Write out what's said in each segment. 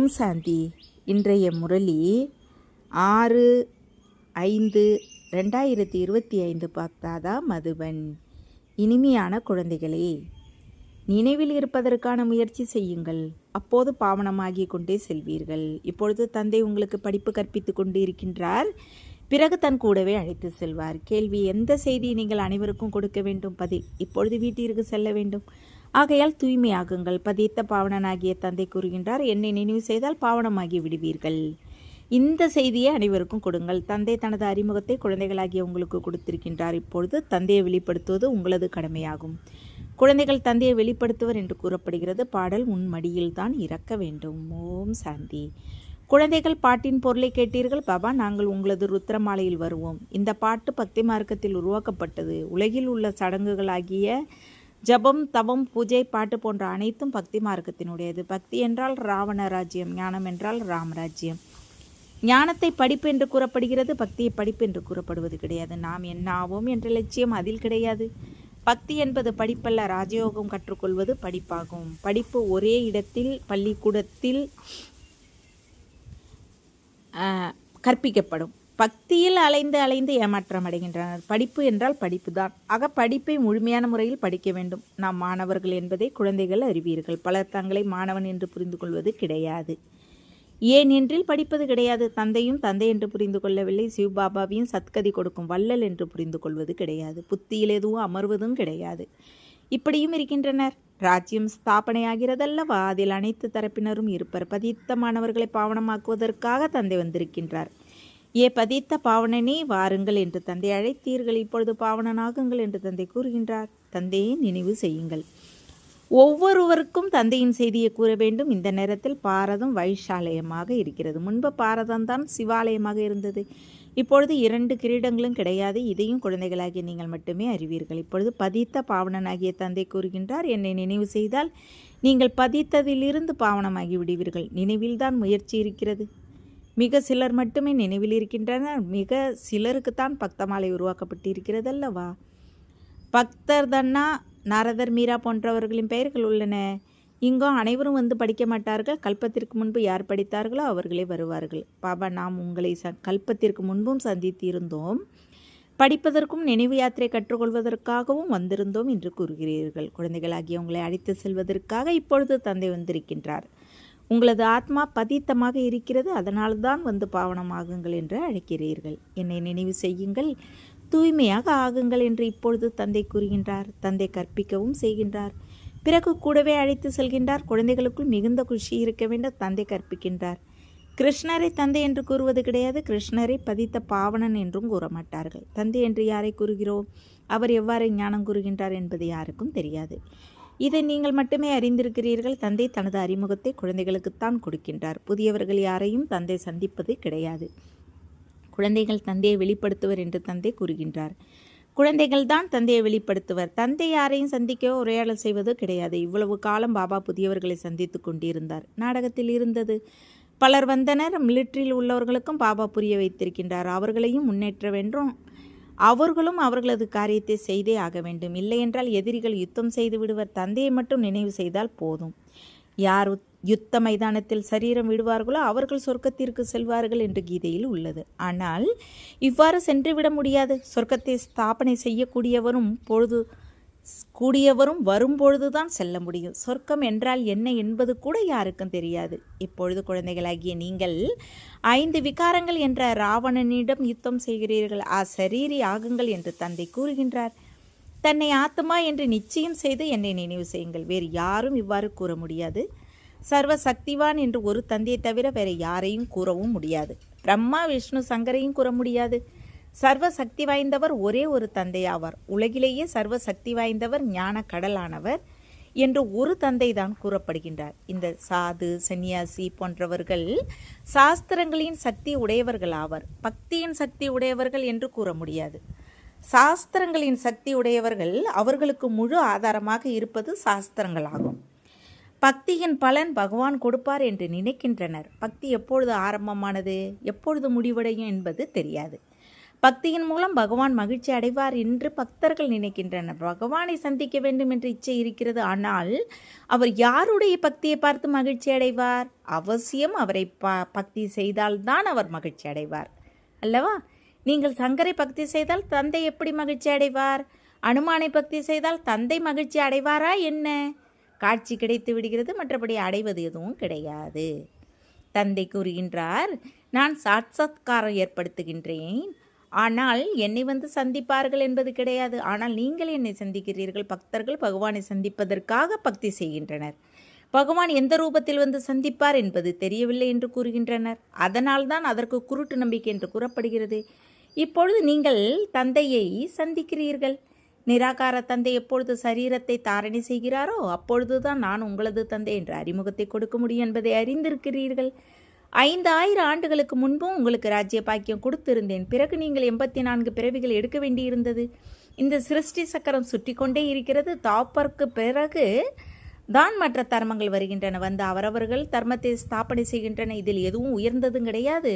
ஓம் சாந்தி. இன்றைய முரளி 6/5/2025 பாக்தாதா மதுபன். இனிமையான குழந்தைகளே, நினைவில் இருப்பதற்கான முயற்சி செய்யுங்கள். அப்போது பாவனமாகி கொண்டே செல்வீர்கள். இப்பொழுது தந்தை உங்களுக்கு படிப்பு கற்பித்து கொண்டு இருக்கின்றார். பிறகு தன் கூடவே அழைத்து செல்வார். கேள்வி: எந்த செய்தியை நீங்கள் அனைவருக்கும் கொடுக்க வேண்டும்? பதில்: இப்பொழுது வீட்டிற்கு செல்ல வேண்டும். ஆகையால் தூய்மையாகுங்கள். பதித்த பாவனனாகிய தந்தை கூறுகின்றார், என்னை நினைவு செய்தால் பாவனமாகி விடுவீர்கள். இந்த செய்தியை அனைவருக்கும் கொடுங்கள். தந்தை தனது அறிமுகத்தை குழந்தைகளாகிய உங்களுக்கு கொடுத்திருக்கின்றார். இப்பொழுது தந்தையை வெளிப்படுத்துவது உங்களது கடமையாகும். குழந்தைகள் தந்தையை வெளிப்படுத்துவர் என்று கூறப்படுகிறது. பாடல்: உன் மடியில் தான் இறக்க வேண்டும். ஓம் சாந்தி. குழந்தைகள், பாட்டின் பொருளை கேட்டீர்கள். பாபா, நாங்கள் உங்களது ருத்ரமாலையில் வருவோம். இந்த பாட்டு பக்தி மார்க்கத்தில் உருவாக்கப்பட்டது. உலகில் உள்ள சடங்குகளாகிய ஜபம், தவம், பூஜை, பாட்டு போன்ற அனைத்தும் பக்தி மார்க்கத்தினுடையது. பக்தி என்றால் ராவண ராஜ்யம், ஞானம் என்றால் ராமராஜ்யம். ஞானத்தை படிப்பு என்று கூறப்படுகிறது, பக்தியை படிப்பு என்று கூறப்படுவது கிடையாது. நாம் என்ன ஆவோம் என்ற லட்சியம் அதில் கிடையாது. பக்தி என்பது படிப்பல்ல, ராஜயோகம் கற்றுக்கொள்வது படிப்பாகும். படிப்பு ஒரே இடத்தில் பள்ளிக்கூடத்தில் கற்பிக்கப்படும். பக்தியில் அலைந்து அலைந்து ஏமாற்றம் அடைகின்றனர். படிப்பு என்றால் படிப்பு தான். ஆக படிப்பை முழுமையான முறையில் படிக்க வேண்டும். நாம் மாணவர்கள் என்பதை குழந்தைகள் அறிவீர்கள். பலர் தங்களை மாணவன் என்று புரிந்து கொள்வது கிடையாது. ஏனென்றில் படிப்பது கிடையாது. தந்தையும் தந்தை என்று புரிந்து கொள்ளவில்லை. சிவபாபாவையும் சத்கதி கொடுக்கும் வள்ளல் என்று புரிந்து கொள்வது கிடையாது. புத்தியில் எதுவும் அமர்வதும் கிடையாது. இப்படியும் இருக்கின்றனர். ராஜ்யம் ஸ்தாபனையாகிறதல்லவா, அதில் அனைத்து தரப்பினரும் இருப்பர். பதித்த மாணவர்களை பாவனமாக்குவதற்காக தந்தை வந்திருக்கின்றார். பதித்த பாவனனே, வாருங்கள் என்று தந்தை அழைத்தீர்கள். இப்பொழுது பாவனனாகுங்கள் என்று தந்தை கூறுகின்றார். தந்தையை நினைவு செய்யுங்கள். ஒவ்வொருவருக்கும் தந்தையின் செய்தியை கூற வேண்டும். இந்த நேரத்தில் பாரதம் வைஷாலயமாக இருக்கிறது. முன்பு பாரதம்தான் சிவாலயமாக இருந்தது. இப்பொழுது 2 கிரீடங்களும் கிடையாது. இதையும் குழந்தைகளாகிய நீங்கள் மட்டுமே அறிவீர்கள். இப்பொழுது பதித்த பாவனனாகிய தந்தை கூறுகின்றார், என்னை நினைவு செய்தால் நீங்கள் பதித்ததிலிருந்து பாவனமாகி விடுவீர்கள். நினைவில்தான் முயற்சி இருக்கிறது. மிக சிலர் மட்டுமே நினைவில் இருக்கின்றனர். மிக சிலருக்குத்தான் பக்தமாலை உருவாக்கப்பட்டிருக்கிறது அல்லவா. பக்தர் தன்னா, நாரதர், மீரா போன்றவர்களின் பெயர்கள் உள்ளன. இங்கும் அனைவரும் வந்து படிக்க மாட்டார்கள். கல்பத்திற்கு முன்பு யார் படித்தார்களோ அவர்களே வருவார்கள். பாபா, நாம் உங்களை கல்பத்திற்கு முன்பும் சந்தித்து இருந்தோம். படிப்பதற்கும் நினைவு யாத்திரை கற்றுக்கொள்வதற்காகவும் வந்திருந்தோம் என்று கூறுகிறீர்கள். குழந்தைகளாகிய உங்களை அழைத்து செல்வதற்காக இப்பொழுது தந்தை வந்திருக்கின்றார். உங்களது ஆத்மா பதித்தமாக இருக்கிறது, அதனால்தான் வந்து பாவனமாகுங்கள் என்று அழைக்கிறீர்கள். என்னை நினைவு செய்யுங்கள், தூய்மையாக ஆகுங்கள் என்று இப்பொழுது தந்தை கூறுகின்றார். தந்தை கற்பிக்கவும் செய்கின்றார். பிறகு கூடவே அழைத்து செல்கின்றார். குழந்தைகளுக்குள் மிகுந்த குஷி இருக்க வேண்டும். தந்தை கற்பிக்கின்றார். கிருஷ்ணரை தந்தை என்று கூறுவது கிடையாது. கிருஷ்ணரை பதித்த பாவனன் என்றும் கூற மாட்டார்கள். தந்தை என்று யாரை கூறுகிறோம்? அவர் எவ்வாறு ஞானம் கூறுகின்றார் என்பது யாருக்கும் தெரியாது. இதை நீங்கள் மட்டுமே அறிந்திருக்கிறீர்கள். தந்தை தனது அறிமுகத்தை குழந்தைகளுக்குத்தான் கொடுக்கின்றார். புதியவர்கள் யாரையும் தந்தை சந்திப்பது கிடையாது. குழந்தைகள் தந்தையை வெளிப்படுத்துவர் என்று தந்தை கூறுகின்றார். குழந்தைகள் தான் தந்தையை வெளிப்படுத்துவர். தந்தை யாரையும் சந்திக்கவோ உரையாடல் செய்வதோ கிடையாது. இவ்வளவு காலம் பாபா புதியவர்களை சந்தித்து கொண்டிருந்தார். நாடகத்தில் இருந்தது. பலர் வந்தனர். மிலிட்டரியில் உள்ளவர்களுக்கும் பாபா புரிய வைத்திருக்கின்றார். அவர்களையும் முன்னேற்ற வேண்டும். அவர்களும் அவர்களது காரியத்தை செய்தே ஆக வேண்டும். இல்லையென்றால் எதிரிகள் யுத்தம் செய்து விடுவர். தந்தையை மட்டும் நினைவு செய்தால் போதும். யார் யுத்த மைதானத்தில் சரீரம் விடுவார்களோ அவர்கள் சொர்க்கத்திற்கு செல்வார்கள் என்று கீதையில் உள்ளது. ஆனால் இவ்வாறு சென்றுவிட முடியாது. சொர்க்கத்தை ஸ்தாபனை செய்யக்கூடியவரும் வரும்பொழுதுதான் செல்ல முடியும். சொர்க்கம் என்றால் என்ன என்பது கூட யாருக்கும் தெரியாது. இப்பொழுது குழந்தைகளாகிய நீங்கள் 5 விகாரங்கள் என்ற ராவணனிடம் யுத்தம் செய்கிறீர்கள். சரீரி ஆகுங்கள் என்று தந்தை கூறுகின்றார். தன்னை ஆத்மா என்று நிச்சயம் செய்து என்னை நினைவு செய்யுங்கள். வேறு யாரும் இவ்வாறு கூற முடியாது. சர்வ சக்திவான் என்று ஒரு தந்தையை தவிர வேறு யாரையும் கூறவும் முடியாது. பிரம்மா, விஷ்ணு, சங்கரையும் கூற முடியாது. சர்வ சக்தி வாய்ந்தவர் ஒரே ஒரு தந்தையாவார். உலகிலேயே சர்வ சக்தி வாய்ந்தவர் ஞான கடலானவர் என்று ஒரு தந்தை தான் கூறப்படுகின்றார். இந்த சாது, சன்னியாசி போன்றவர்கள் சாஸ்திரங்களின் சக்தி உடையவர்கள் ஆவர். பக்தியின் சக்தி உடையவர்கள் என்று கூற முடியாது. சாஸ்திரங்களின் சக்தி உடையவர்கள், அவர்களுக்கு முழு ஆதாரமாக இருப்பது சாஸ்திரங்களாகும். பக்தியின் பலன் பகவான் கொடுப்பார் என்று நினைக்கின்றனர். பக்தி எப்பொழுது ஆரம்பமானது, எப்பொழுது முடிவடையும் என்பது தெரியாது. பக்தியின் மூலம் பகவான் மகிழ்ச்சி அடைவார் என்று பக்தர்கள் நினைக்கின்றனர். பகவானை சந்திக்க வேண்டும் என்ற இச்சை இருக்கிறது. ஆனால் அவர் யாருடைய பக்தியை பார்த்து மகிழ்ச்சி அடைவார்? அவசியம் அவரை பக்தி செய்தால்தான் அவர் மகிழ்ச்சி அடைவார் அல்லவா? நீங்கள் சங்கரை பக்தி செய்தால் தந்தை எப்படி மகிழ்ச்சி அடைவார்? அனுமானை பக்தி செய்தால் தந்தை மகிழ்ச்சி அடைவாரா என்ன? காட்சி கிடைத்து விடுகிறது, மற்றபடி அடைவது எதுவும் கிடையாது. தந்தை கூறுகின்றார், நான் சாட்சாத்காரம் ஏற்படுத்துகின்றேன், ஆனால் என்னை வந்து சந்திப்பார்கள் என்பது கிடையாது. ஆனால் நீங்கள் என்னை சந்திக்கிறீர்கள். பக்தர்கள் பகவானை சந்திப்பதற்காக பக்தி செய்கின்றனர். பகவான் எந்த ரூபத்தில் வந்து சந்திப்பார் என்பது தெரியவில்லை என்று கூறுகின்றனர். அதனால்தான் அதற்கு குருட்டு நம்பிக்கை என்று கூறப்படுகிறது. இப்பொழுது நீங்கள் தந்தையை சந்திக்கிறீர்கள். நிராகார தந்தை எப்பொழுது சரீரத்தை தாரணை செய்கிறாரோ அப்பொழுதுதான் நான் உங்களது தந்தை என்ற அறிமுகத்தை கொடுக்க முடியும் என்பதை அறிந்திருக்கிறீர்கள். 5000 ஆண்டுகளுக்கு முன்பும் உங்களுக்கு ராஜ்ய பாக்கியம் கொடுத்திருந்தேன். பிறகு நீங்கள் 84 பிறவிகள் எடுக்க வேண்டியிருந்தது. இந்த சிருஷ்டி சக்கரம் சுற்றி கொண்டே இருக்கிறது. தாப்பருக்கு பிறகு தான் மற்ற தர்மங்கள் வருகின்றன. வந்து அவரவர்கள் தர்மத்தை ஸ்தாபனை செய்கின்றன. இதில் எதுவும் உயர்ந்ததும் கிடையாது,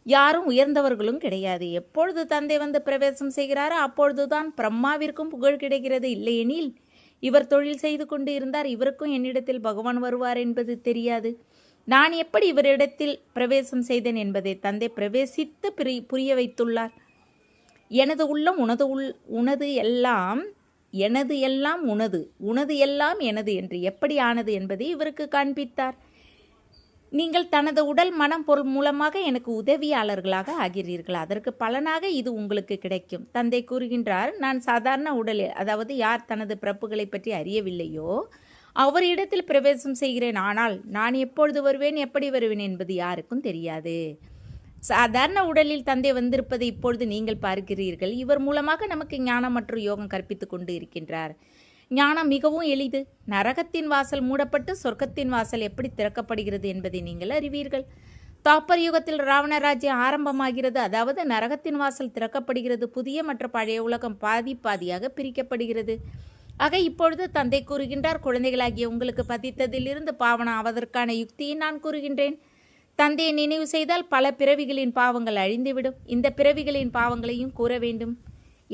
யாரும் உயர்ந்தவர்களும் கிடையாது. எப்பொழுது தந்தை வந்து பிரவேசம் செய்கிறாரோ அப்பொழுதுதான் பிரம்மாவிற்கும் புகழ் கிடைக்கிறது. இல்லையெனில் இவர் தொழில் செய்து கொண்டு இருந்தார், இவருக்கும் என்னிடத்தில் பகவான் வருவார் என்பது தெரியாது. நான் எப்படி இவரிடத்தில் பிரவேசம் செய்தேன் என்பதை தந்தை பிரவேசித்து புரிய வைத்துள்ளார். எனது உள்ளம் உனது எல்லாம் எனது எல்லாம் உனது, உனது எல்லாம் எனது என்று எப்படி ஆனது என்பதை இவருக்கு காண்பித்தார். நீங்கள் தனது உடல் மனம் பொருள் மூலமாக எனக்கு உதவியாளர்களாக ஆகிறீர்கள். அதற்கு பலனாக இது உங்களுக்கு கிடைக்கும். தந்தை கூறுகின்றார், நான் சாதாரண உடலில், அதாவது யார் தனது பிறப்புகளை பற்றி அறியவில்லையோ அவரிடத்தில் பிரவேசம் செய்கிறேன். ஆனால் நான் எப்பொழுது வருவேன், எப்படி வருவேன் என்பது யாருக்கும் தெரியாது. சாதாரண உடலில் தந்தை வந்திருப்பதை இப்பொழுது நீங்கள் பார்க்கிறீர்கள். இவர் மூலமாக நமக்கு ஞானம் மற்றும் யோகம் கற்பித்து கொண்டு இருக்கின்றார். ஞானம் மிகவும் எளிது. நரகத்தின் வாசல் மூடப்பட்டு சொர்க்கத்தின் வாசல் எப்படி திறக்கப்படுகிறது என்பதை நீங்கள் அறிவீர்கள். தாப்பர் யுகத்தில் ராவண ராஜ்யம் ஆரம்பமாகிறது. அதாவது நரகத்தின் வாசல் திறக்கப்படுகிறது. புதிய மற்றும் பழைய உலகம் பாதி பாதியாக பிரிக்கப்படுகிறது. ஆக இப்பொழுது தந்தை கூறுகின்றார், குழந்தைகளாகிய உங்களுக்கு பதித்ததிலிருந்து பாவனம் ஆவதற்கான யுக்தியை நான் கூறுகின்றேன். தந்தையை நினைவு செய்தால் பல பிறவிகளின் பாவங்கள் அழிந்துவிடும். இந்த பிறவிகளின் பாவங்களையும் கூற வேண்டும்.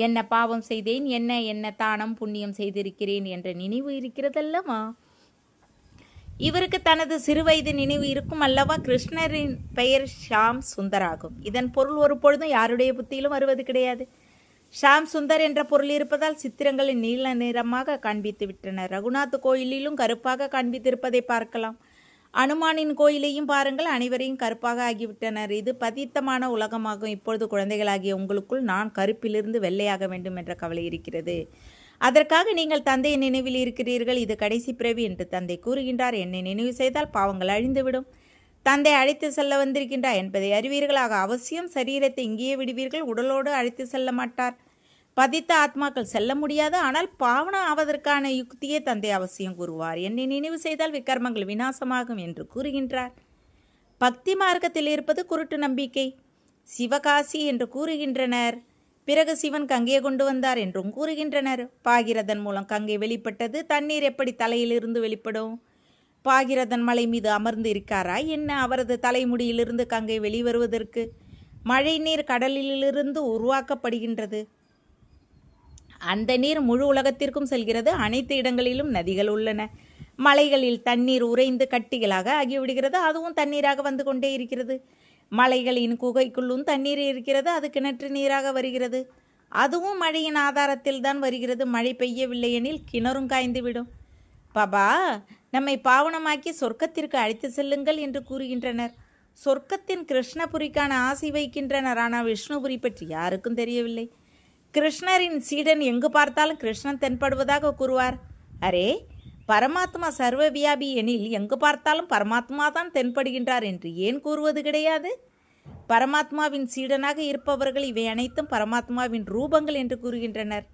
என்ன பாவம் செய்தேன், என்ன தானம் புண்ணியம் செய்திருக்கிறேன் என்ற நினைவு இருக்கிறதல்லவா? இவருக்கு தனது சிறுவயது நினைவு இருக்கும் அல்லவா? கிருஷ்ணரின் பெயர் ஷாம் சுந்தர் ஆகும். இதன் பொருள் ஒரு பொழுதும் யாருடைய புத்தியிலும் வருவது கிடையாது. ஷாம் சுந்தர் என்ற பொருள் இருப்பதால் சித்திரங்களின் நீல நிறமாக காண்பித்து விட்டனர். ரகுநாத் கோயிலிலும் கருப்பாக காண்பித்திருப்பதை பார்க்கலாம். அனுமானின் கோயிலையும் பாருங்கள், அனைவரையும் கருப்பாக ஆகிவிட்டனர். இது பதித்தமான உலகமாகும். இப்பொழுது குழந்தைகளாகிய உங்களுக்குள் நான் கருப்பிலிருந்து வெள்ளையாக வேண்டும் என்ற கவலை இருக்கிறது. அதற்காக நீங்கள் தந்தையை நினைவில் இருக்கிறீர்கள். இது கடைசி பிறவி என்று தந்தை கூறுகின்றார். என்னை நினைவு செய்தால் பாவங்கள் அழிந்துவிடும். தந்தை அழைத்து செல்ல வந்திருக்கின்றார் என்பதை அறிவீர்களாக. அவசியம் சரீரத்தை இங்கேயே விடுவீர்கள். உடலோடு அழைத்து செல்ல மாட்டார். பதித்த ஆத்மாக்கள் செல்ல முடியாது. ஆனால் பாவனம் ஆவதற்கான யுக்தியை தந்தை அவசியம் கூறுவார். என்னை நினைவு செய்தால் விக்கர்மங்கள் விநாசமாகும் என்று கூறுகின்றார். பக்தி மார்க்கத்தில் இருப்பது குருட்டு நம்பிக்கை. சிவகாசி என்று கூறுகின்றனர். பிறகு சிவன் கங்கையை கொண்டு வந்தார் என்றும் கூறுகின்றனர். பாகிரதன் மூலம் கங்கை வெளிப்பட்டது. தண்ணீர் எப்படி தலையிலிருந்து வெளிப்படும்? பாகிரதன் மலை மீது அமர்ந்து இருக்காரா என்ன? அவரது தலைமுடியிலிருந்து கங்கை வெளிவருவதற்கு மழை நீர் கடலிலிருந்து உருவாக்கப்படுகின்றது. அந்த நீர் முழு உலகத்திற்கும் செல்கிறது. அனைத்து இடங்களிலும் நதிகள் உள்ளன. மலைகளில் தண்ணீர் உறைந்து கட்டிகளாக ஆகிவிடுகிறது. அதுவும் தண்ணீராக வந்து கொண்டே இருக்கிறது. மலைகளின் குகைக்குள்ளும் தண்ணீர் இருக்கிறது. அது கிணற்று நீராக வருகிறது. அதுவும் மழையின் ஆதாரத்தில் தான் வருகிறது. மழை பெய்யவில்லை எனில் கிணறும் காய்ந்துவிடும். பாபா நம்மை பாவனமாக்கி சொர்க்கத்திற்கு அழைத்து செல்லுங்கள் என்று கூறுகின்றனர். சொர்க்கத்தின் கிருஷ்ணபுரிக்கான ஆசை வைக்கின்றனர். ஆனால் விஷ்ணுபுரி பற்றி யாருக்கும் தெரியவில்லை. கிருஷ்ணரின் சீடன் எங்கு பார்த்தாலும் கிருஷ்ணன் தென்படுவதாக கூறுவார். அரே, பரமாத்மா சர்வ வியாபி எனில் எங்கு பார்த்தாலும் பரமாத்மா தான் தென்படுகின்றார் என்று ஏன் கூறுவது கிடையாது? பரமாத்மாவின் சீடனாக இருப்பவர்கள் இவை அனைத்தும் பரமாத்மாவின் ரூபங்கள் என்று கூறுகின்றனர்.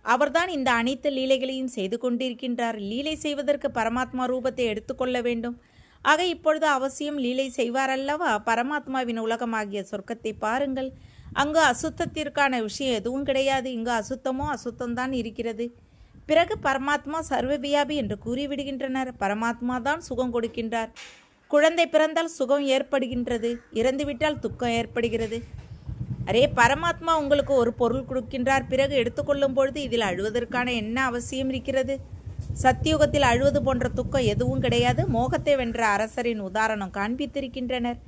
அவர்தான் இந்த அனைத்து லீலைகளையும் செய்து கொண்டிருக்கின்றார். லீலை செய்வதற்கு பரமாத்மா ரூபத்தை எடுத்துக்கொள்ள வேண்டும். ஆக இப்பொழுது அவசியம் லீலை செய்வார் அல்லவா? பரமாத்மாவின் உலகமாகிய சொர்க்கத்தை பாருங்கள். அங்கு அசுத்தத்திற்கான விஷயம் எதுவும் கிடையாது. இங்கு அசுத்தமோ அசுத்தம்தான் இருக்கிறது. பிறகு பரமாத்மா சர்வவியாபி என்று கூறிவிடுகின்றனர். பரமாத்மா தான் சுகம் கொடுக்கின்றார். குழந்தை பிறந்தால் சுகம் ஏற்படுகின்றது. இறந்துவிட்டால் துக்கம் ஏற்படுகிறது. அரே பரமாத்மா உங்களுக்கு ஒரு பொருள் கொடுக்கின்றார், பிறகு எடுத்துக்கொள்ளும் பொழுது இதில் அழுவதற்கான என்ன அவசியம் இருக்கிறது? சத்தியுகத்தில் அழுவது போன்ற துக்கம் எதுவும் கிடையாது. மோகத்தை வென்ற அரசரின் உதாரணம் காண்பித்திருக்கின்றனர்.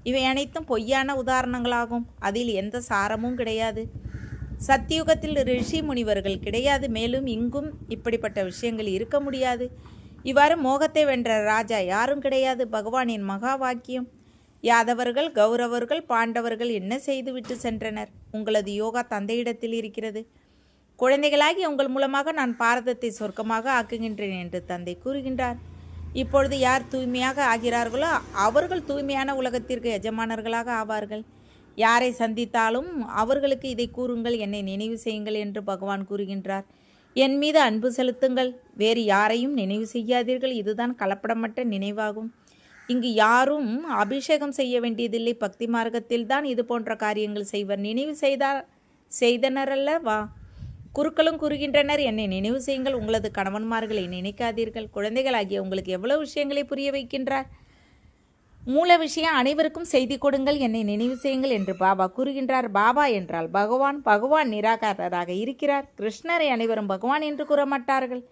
இவை அனைத்தும் பொய்யான உதாரணங்களாகும். அதில் எந்த சாரமும் கிடையாது. சத்தியுகத்தில் ரிஷி முனிவர்கள் கிடையாது. மேலும் இங்கும் இப்படிப்பட்ட விஷயங்கள் இருக்க முடியாது. இவ்வாறு மோகத்தை வென்ற ராஜா யாரும் கிடையாது. பகவானின் மகா வாக்கியம். யாதவர்கள், கௌரவர்கள், பாண்டவர்கள் என்ன செய்துவிட்டு சென்றனர்? உங்களது யோகா தந்தையிடத்தில் இருக்கிறது. குழந்தைகளாகி உங்கள் மூலமாக நான் பாரதத்தை சொர்க்கமாக ஆக்குகின்றேன் என்று தந்தை கூறுகின்றார். இப்பொழுது யார் தூய்மையாக ஆகிறார்களோ அவர்கள் தூய்மையான உலகத்திற்கு எஜமானர்களாக ஆவார்கள். யாரை சந்தித்தாலும் அவர்களுக்கு இதை கூறுங்கள், என்னை நினைவு செய்யுங்கள் என்று பகவான் கூறுகின்றார். என் மீது அன்பு செலுத்துங்கள், வேறு யாரையும் நினைவு செய்யாதீர்கள். இதுதான் கலப்படமற்ற நினைவாகும். இங்கு யாரும் அபிஷேகம் செய்ய வேண்டியதில்லை. பக்தி மார்க்கத்தில் தான் இது போன்ற காரியங்கள் செய்வர். நினைவு செய்தனரல்லவா? குருக்களும் கூறுகின்றனர், என்னை நினைவு செய்யுங்கள், உங்களது கணவன்மார்களை நினைக்காதீர்கள். குழந்தைகளாகிய உங்களுக்கு எவ்வளவு விஷயங்களை புரிய வைக்கின்றார். மூல விஷயம் அனைவருக்கும் செய்தி கொடுங்கள், என்னை நினைவு செய்யுங்கள் என்று பாபா கூறுகின்றார். பாபா என்றால் பகவான். பகவான் நிராகாரராக இருக்கிறார். கிருஷ்ணரை அனைவரும் பகவான் என்று கூற மாட்டார்கள்.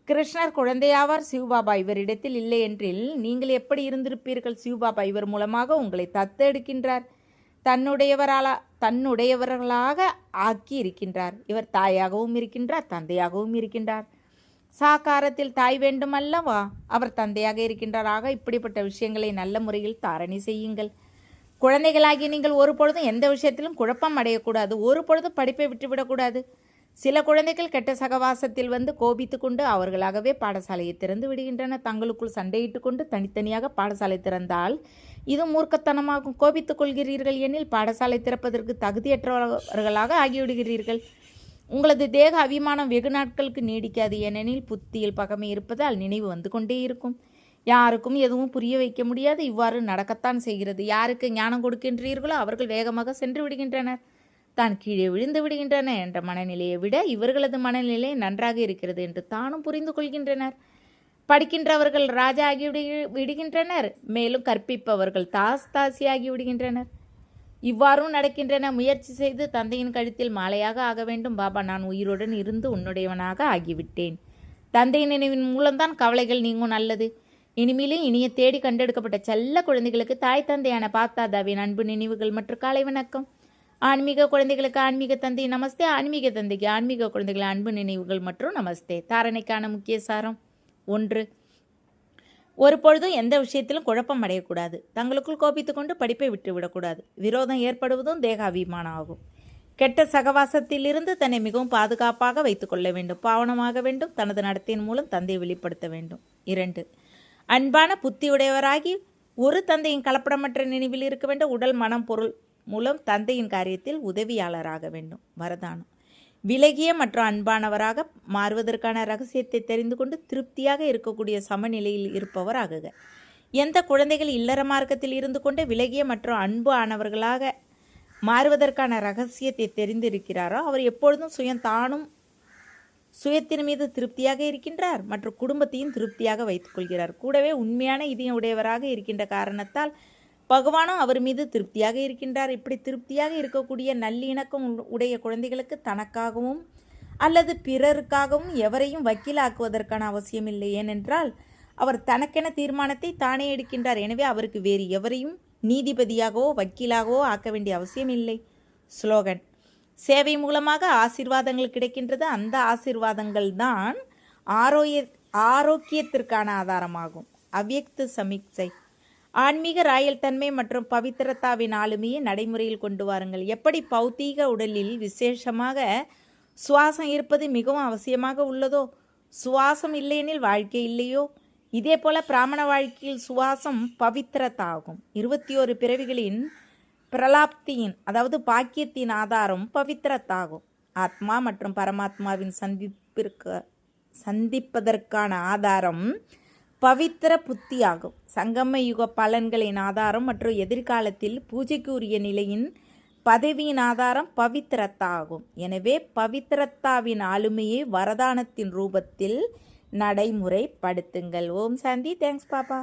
கிருஷ்ணர் குழந்தையாவார். சிவபாபா இவரிடத்தில் இல்லை என்றில் நீங்கள் எப்படி இருந்திருப்பீர்கள்? சிவபாபா இவர் மூலமாக உங்களை தத்தெடுக்கின்றார். தன்னுடையவர்களாக ஆக்கி இருக்கின்றார். இவர் தாயாகவும் இருக்கின்றார், தந்தையாகவும் இருக்கின்றார். சாகாரத்தில் தாய் வேண்டும் அல்லவா? அவர் தந்தையாக இருக்கின்றாராக. இப்படிப்பட்ட விஷயங்களை நல்ல முறையில் தாரணை செய்யுங்கள். குழந்தைகளாகி நீங்கள் ஒரு பொழுதும் எந்த விஷயத்திலும் குழப்பம் அடையக்கூடாது. ஒரு பொழுதும் படிப்பை விட்டுவிடக்கூடாது. சில குழந்தைகள் கெட்ட சகவாசத்தில் வந்து கோபித்து கொண்டு அவர்களாகவே பாடசாலையை திறந்து விடுகின்றன. தங்களுக்குள் சண்டையிட்டு கொண்டு தனித்தனியாக பாடசாலை திறந்தால் இது மூர்க்கத்தனமாகும். கோபித்துக் கொள்கிறீர்கள் எனில் பாடசாலை திறப்பதற்கு தகுதியற்றவர்களாக ஆகிவிடுகிறீர்கள். உங்களது தேக அபிமானம் வெகு நாட்களுக்கு நீடிக்காது. ஏனெனில் புத்தியில் பகமை இருப்பதால் நினைவு வந்து கொண்டே இருக்கும். யாருக்கும் எதுவும் புரிய வைக்க முடியாது. இவ்வாறு நடக்கத்தான் செய்கிறது. யாருக்கு ஞானம் கொடுக்கின்றீர்களோ அவர்கள் வேகமாக சென்று விடுகின்றனர், தான் கீழே விழுந்து விடுகின்றனர் என்ற மனநிலையை விட இவர்களது மனநிலை நன்றாக இருக்கிறது என்று தானும் புரிந்து கொள்கின்றனர். படிக்கின்றவர்கள் ராஜா ஆகி விடுகின்றனர், மேலும் கற்பிப்பவர்கள் தாசியாகி விடுகின்றனர். இவ்வாறும் நடக்கின்றன. முயற்சி செய்து தந்தையின் கழுத்தில் மாலையாக ஆக வேண்டும். பாபா, நான் உயிருடன் இருந்து உன்னுடையவனாக ஆகிவிட்டேன். தந்தையின் நினைவின் மூலம்தான் கவலைகள் நீங்கும். நல்லது. இனிமேலும் இனிய தேடி கண்டெடுக்கப்பட்ட செல்ல குழந்தைகளுக்கு தாய் தந்தையான பாப்தாதாவின் அன்பு நினைவுகள் மற்றும் காலை வணக்கம். ஆன்மீக குழந்தைகளுக்கு ஆன்மீக தந்தை நமஸ்தே. ஆன்மீக தந்தைக்கு ஆன்மீக குழந்தைகள் அன்பு நினைவுகள் மற்றும் நமஸ்தே. தாரணைக்கான முக்கிய சாரம் 1. ஒரு பொழுதும் எந்த விஷயத்திலும் குழப்பம் அடையக்கூடாது. தங்களுக்குள் கோபித்து கொண்டு படிப்பை விட்டுவிடக்கூடாது. விரோதம் ஏற்படுவதும் தேக அபிமானம் ஆகும். கெட்ட சகவாசத்திலிருந்து தன்னை மிகவும் பாதுகாப்பாக வைத்துக் கொள்ள வேண்டும். பாவனமாக வேண்டும். தனது நடத்தையின் மூலம் தந்தையை வெளிப்படுத்த வேண்டும். 2. அன்பான புத்தியுடையவராகி ஒரு தந்தையின் கலப்படமற்ற நினைவில் இருக்க வேண்டும். உடல், மனம், பொருள் மூலம் தந்தையின் காரியத்தில் உதவியாளராக வேண்டும். வரதானம்: விலகிய மற்றும் அன்பானவராக மாறுவதற்கான ரகசியத்தை தெரிந்து கொண்டு திருப்தியாக இருக்கக்கூடிய சமநிலையில் இருப்பவர் ஆகுக. எந்த குழந்தைகள் இல்லற மார்க்கத்தில் இருந்து கொண்டு விலகிய மற்றும் அன்பு ஆனவர்களாக மாறுவதற்கான ரகசியத்தை தெரிந்திருக்கிறாரோ அவர் எப்பொழுதும் சுயத்தின் மீது திருப்தியாக இருக்கின்றார் மற்றும் குடும்பத்தையும் திருப்தியாக வைத்துக் கொள்கிறார். கூடவே உண்மையான இதயம் உடையவராக இருக்கின்ற காரணத்தால் பகவானும் அவர் மீது திருப்தியாக இருக்கின்றார். இப்படி திருப்தியாக இருக்கக்கூடிய நல்லிணக்கம் உடைய குழந்தைகளுக்கு தனக்காகவும் அல்லது பிறருக்காகவும் எவரையும் வக்கீலாக்குவதற்கான அவசியமில்லை. ஏனென்றால் அவர் தனக்கென தீர்மானத்தை தானே எடுக்கின்றார். எனவே அவருக்கு வேறு எவரையும் நீதிபதியாகவோ வக்கீலாகவோ ஆக்க வேண்டிய அவசியம் இல்லை. ஸ்லோகன்: சேவை மூலமாக ஆசீர்வாதங்கள் கிடைக்கின்றது. அந்த ஆசீர்வாதங்கள் தான் ஆரோக்கியத்திற்கான ஆதாரமாகும். அவ்யக்த சமிக்சை: ஆன்மீக ராயல் தன்மை மற்றும் பவித்திரத்தாவின் ஆளுமையை நடைமுறையில் கொண்டு வாருங்கள். எப்படி பௌத்தீக உடலில் விசேஷமாக சுவாசம் இருப்பது மிகவும் அவசியமாக உள்ளதோ, சுவாசம் இல்லையெனில் வாழ்க்கை இல்லையோ, இதே போல பிராமண வாழ்க்கையில் சுவாசம் பவித்திரத்தாகும். 21 பிறவிகளின் பிரலாப்தியின் அதாவது பாக்கியத்தின் ஆதாரம் பவித்திரத்தாகும். ஆத்மா மற்றும் பரமாத்மாவின் சந்திப்பதற்கான ஆதாரம் பவித்திர புத்தி ஆகும். சங்கம யுக பலன்களின் ஆதாரம் மற்றும் எதிர்காலத்தில் பூஜைக்கு உரிய நிலையின் பதவியின் ஆதாரம் பவித்திரத்தா ஆகும். எனவே பவித்திரத்தாவின் ஆளுமையை வரதானத்தின் ரூபத்தில் நடைமுறைப்படுத்துங்கள். ஓம் சாந்தி. தேங்க்ஸ் பாப்பா.